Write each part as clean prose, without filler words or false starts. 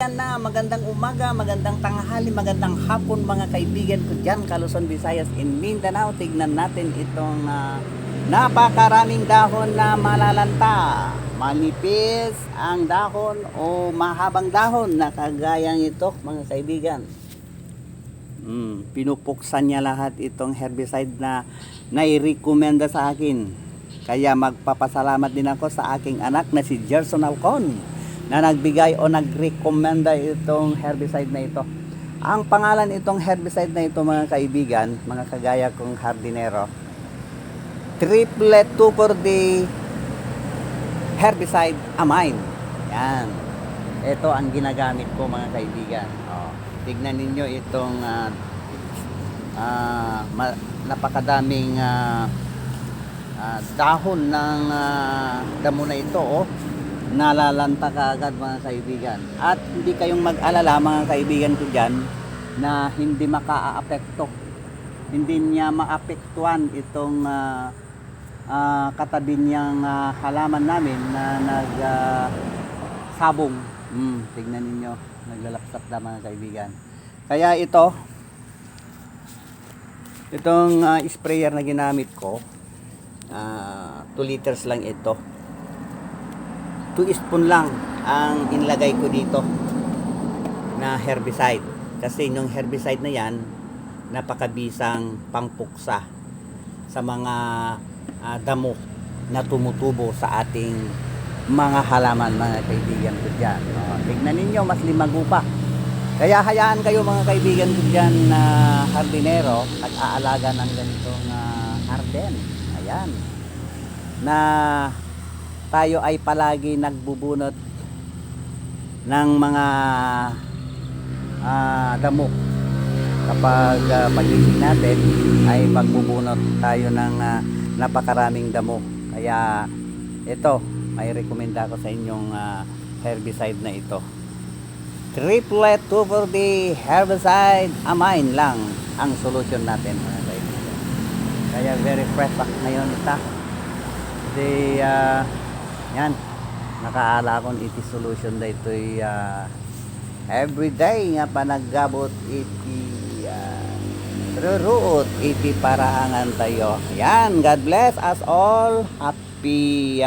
Yan na, magandang umaga, magandang tanghali, magandang hapon mga kaibigan ko dyan, Luzon, Visayas, in Mindanao. Tignan natin itong napakaraming dahon na malalanta. Manipis ang dahon o mahabang dahon na kagayang ito mga kaibigan. Pinupuksan niya lahat itong herbicide na nai-recommenda sa akin. Kaya magpapasalamat din ako sa aking anak na si Gerson Alcon na nagbigay o nagrekomenda itong herbicide na ito. Ang pangalan itong herbicide na ito mga kaibigan, mga kagaya kong hardinero, Triplet 2,4-D herbicide amine. Yan. Ito ang ginagamit ko mga kaibigan. Tignan ninyo itong napakadaming dahon ng damo na ito. Nalalanta ka agad mga kaibigan. At hindi kayong mag-alala mga kaibigan ko dyan na hindi maka-apekto. Hindi niya maapektuhan itong katabi niyang halaman namin na nagsabong. Tignan ninyo, naglalapsap na mga kaibigan. Kaya itong sprayer na ginamit ko, 2 liters lang ito. 2 spoon lang ang inlagay ko dito na herbicide. Kasi yung herbicide na yan, napakabisang pangpuksa sa mga damo na tumutubo sa ating mga halaman mga kaibigan ko dyan. Tignan ninyo, mas limago pa. Kaya hayaan kayo mga kaibigan ko dyan na hardinero at aalaga ng ganitong harden. Ayan. Na tayo ay palagi nagbubunot ng mga damo. Kapag pagising natin ay magbubunot tayo ng napakaraming damo. Kaya ito, may rekomenda ko sa inyong herbicide na ito. Triplet 2,4-D herbicide amine lang ang solution natin mga kaibigan. Kaya very fresh ngayon ito. Yan, nakaala akong iti solution na ito'y everyday nga panaggabot iti ruruot iti parahangan tayo. Yan, God bless us all. Happy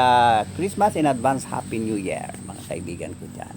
Christmas in advance, Happy New Year mga kaibigan ko dyan.